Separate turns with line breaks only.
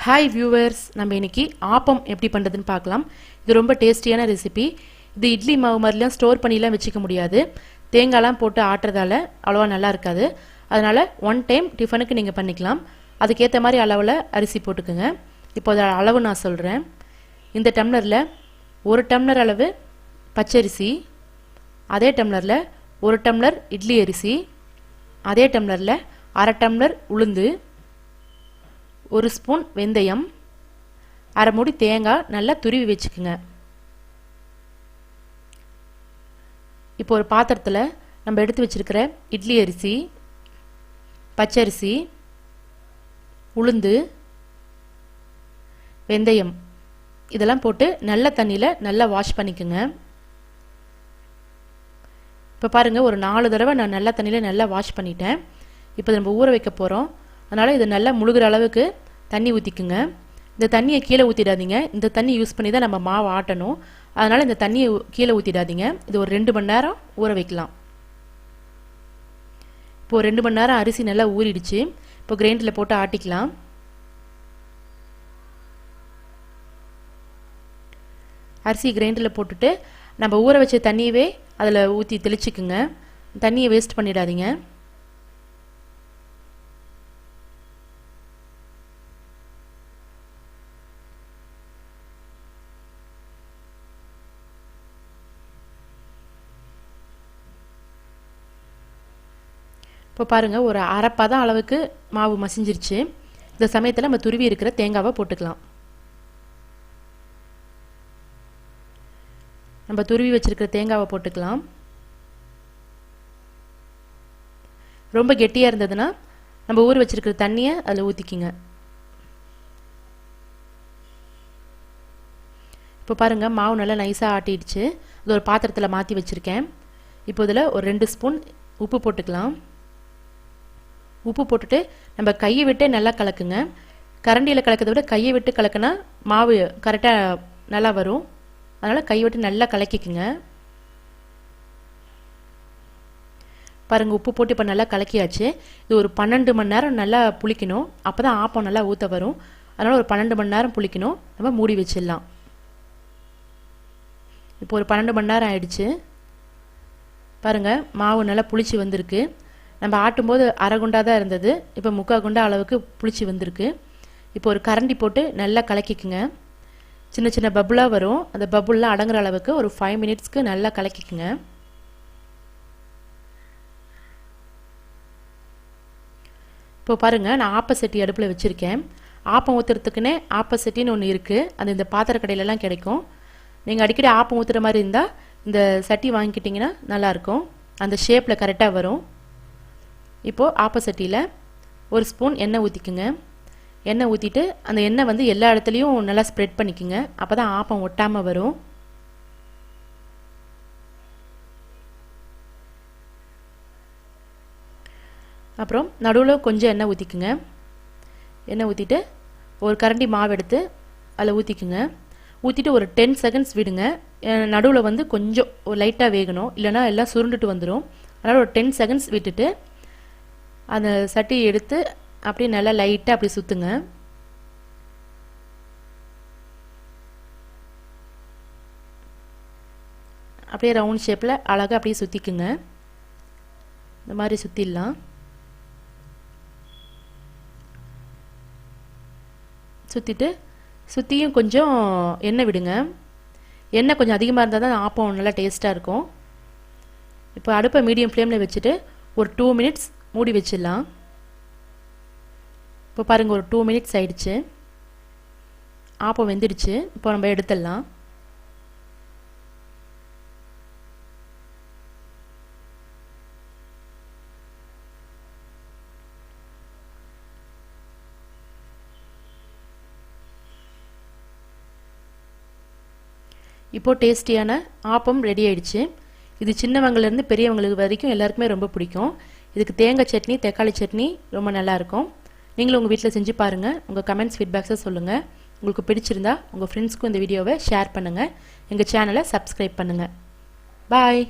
Hi viewers, நம்ம இன்னைக்கு ஆப்பம் எப்படி பண்ணுறதுன்னு பார்க்கலாம். இது ரொம்ப டேஸ்டியான ரெசிபி. இது இட்லி மாவு மாதிரிலாம் ஸ்டோர் பண்ணிலாம் வச்சுக்க முடியாது. தேங்காய்லாம் போட்டு ஆட்டுறதால அவ்வளோவா நல்லா இருக்காது. அதனால் ஒன் டைம் டிஃபனுக்கு நீங்கள் பண்ணிக்கலாம். அதுக்கேற்ற மாதிரி அளவில் அரிசி போட்டுக்குங்க. இப்போ அதோட அளவு நான் சொல்கிறேன். இந்த டம்ளரில் 1 டம்ளர் அளவு பச்சரிசி, அதே டம்ளரில் 1 டம்ளர் இட்லி அரிசி, அதே டம்ளரில் 1/2 டம்ளர் உளுந்து, 1 ஸ்பூன் வெந்தயம், 1/2 மூடி தேங்காய் நல்லா துருவி வச்சுக்குங்க. இப்போ ஒரு பாத்திரத்தில் நம்ம எடுத்து வச்சிருக்கிற இட்லி அரிசி, பச்சரிசி, உளுந்து, வெந்தயம் இதெல்லாம் போட்டு நல்ல தண்ணியில் நல்லா வாஷ் பண்ணிக்கோங்க. இப்போ பாருங்கள், ஒரு 4 தடவை நான் நல்ல தண்ணியில் நல்லா வாஷ் பண்ணிட்டேன். இப்போ நம்ம ஊற வைக்க போகிறோம். அதனால் இது நல்லா முழுகிற அளவுக்கு தண்ணி ஊற்றிக்குங்க. இந்த தண்ணியை கீழே ஊற்றிடாதீங்க. இந்த தண்ணி யூஸ் பண்ணி தான் நம்ம மாவு ஆட்டணும். அதனால் இந்த தண்ணியை கீழே ஊற்றிடாதீங்க. இது ஒரு 2 மணி நேரம் ஊற வைக்கலாம். இப்போது 2 மணி நேரம் அரிசி நல்லா ஊறிடுச்சு. இப்போ கிரைண்டரில் போட்டு ஆட்டிக்கலாம். அரிசி கிரைண்டரில் போட்டுட்டு நம்ம ஊற வச்ச தண்ணியவே அதில் ஊற்றி தெளிச்சுக்குங்க. தண்ணியை வேஸ்ட் பண்ணிடாதீங்க. இப்போ பாருங்கள், ஒரு அரைப்பதம் அளவுக்கு மாவு மசிஞ்சிருச்சு. இந்த சமயத்தில் நம்ம துருவி இருக்கிற தேங்காவை போட்டுக்கலாம். நம்ம துருவி வச்சிருக்கிற தேங்காவை போட்டுக்கலாம். ரொம்ப கெட்டியாக இருந்ததுன்னா நம்ம ஊற வச்சிருக்கிற தண்ணியை அதில் ஊற்றிக்கிங்க. இப்போ பாருங்கள், மாவு நல்லா நைஸாக ஆட்டிடுச்சு. அது ஒரு பாத்திரத்தில் மாற்றி வச்சுருக்கேன். இப்போ இதில் ஒரு 2 ஸ்பூன் உப்பு போட்டுக்கலாம். உப்பு போட்டுட்டு நம்ம கையை விட்டே நல்லா கலக்குங்க. கரண்டியில் கலக்கிறத விட கையை விட்டு கலக்கினா மாவு கரெக்டாக நல்லா வரும். அதனால் கையை விட்டு நல்லா கலக்கிக்குங்க. பாருங்கள், உப்பு போட்டு இப்போ நல்லா கலக்கியாச்சு. இது ஒரு 12 மணி நேரம் நல்லா புளிக்கணும். அப்போ தான் ஆப்பம் நல்லா ஊற்ற வரும். அதனால் ஒரு 12 மணி நேரம் புளிக்கணும். நம்ம மூடி வச்சிடலாம். இப்போ ஒரு 12 மணி நேரம் ஆயிடுச்சு. பாருங்கள், மாவு நல்லா புளிச்சு வந்திருக்கு. நம்ம ஆட்டும்போது அரை குண்டா தான் இருந்தது. இப்போ 3/4 குண்டா அளவுக்கு புளிச்சு வந்திருக்கு. இப்போ ஒரு கரண்டி போட்டு நல்லா கலக்கிக்குங்க. சின்ன சின்ன பபுளாக வரும். அந்த பபுள்லாம் அடங்குற அளவுக்கு ஒரு 5 மினிட்ஸ்க்கு நல்லா கலக்கிக்குங்க. இப்போ பாருங்கள், நான் ஆப்பசட்டி அடுப்பில் வச்சுருக்கேன். ஆப்பம் ஊற்றுறதுக்குன்னே ஆப்பசட்டின்னு ஒன்று இருக்குது. அது இந்த பாத்திர கடையிலலாம் கிடைக்கும். நீங்கள் அடிக்கடி ஆப்பம் ஊற்றுற மாதிரி இருந்தால் இந்த சட்டி வாங்கிக்கிட்டிங்கன்னா நல்லாயிருக்கும். அந்த ஷேப்பில் கரெக்டாக வரும். இப்போது ஆப்பசட்டியில் 1 ஸ்பூன் எண்ணெய் ஊற்றிக்குங்க. எண்ணெய் ஊற்றிட்டு அந்த எண்ணெய் வந்து எல்லா இடத்துலையும் நல்லா ஸ்ப்ரெட் பண்ணிக்கோங்க. அப்போ தான் ஆப்பம் ஒட்டாமல் வரும். அப்புறம் நடுவில் கொஞ்சம் எண்ணெய் ஊற்றிக்குங்க. எண்ணெய் ஊற்றிட்டு ஒரு கரண்டி மாவு எடுத்து அதில் ஊற்றிக்குங்க. ஊற்றிட்டு ஒரு 10 செகண்ட்ஸ் விடுங்க. நடுவில் வந்து கொஞ்சம் லைட்டாக வேகணும், இல்லைனா எல்லாம் சுருண்டுட்டு வந்துடும். அதனால் ஒரு 10 செகண்ட்ஸ் விட்டுட்டு அந்த சட்டியை எடுத்து அப்படியே நல்லா லைட்டாக அப்படி சுற்றுங்க. அப்படியே ரவுண்ட் ஷேப்பில் அழகாக அப்படியே சுற்றிக்குங்க. இந்த மாதிரி சுற்றிடலாம். சுற்றிட்டு சுற்றியும் கொஞ்சம் எண்ணெய் விடுங்க. எண்ணெய் கொஞ்சம் அதிகமாக இருந்தால் தான் ஆப்பம் நல்லா டேஸ்ட்டாக இருக்கும். இப்போ அடுப்பை மீடியம் ஃப்ளேமில் வச்சுட்டு ஒரு 2 மினிட்ஸ் மூடி வச்சிடலாம். இப்போ பாருங்கள், ஒரு 2 மினிட்ஸ் ஆயிடுச்சு. ஆப்பம் வெந்துடுச்சு. இப்போ நம்ம எடுத்துடலாம். இப்போ டேஸ்டியான ஆப்பம் ரெடி ஆயிடுச்சு. இது சின்னவங்கலேருந்து பெரியவங்களுக்கு வரைக்கும் எல்லாருக்குமே ரொம்ப பிடிக்கும். இதுக்கு தேங்காய் சட்னி, தக்காளி சட்னி ரொம்ப நல்லாயிருக்கும். நீங்களும் உங்கள் வீட்டில் செஞ்சு பாருங்கள். உங்கள் கமெண்ட்ஸ், ஃபீட்பேக்ஸை சொல்லுங்கள். உங்களுக்கு பிடிச்சிருந்தா உங்கள் ஃப்ரெண்ட்ஸ்க்கும் இந்த வீடியோவை ஷேர் பண்ணுங்கள். எங்கள் சேனலை சப்ஸ்கிரைப் பண்ணுங்கள். பாய்.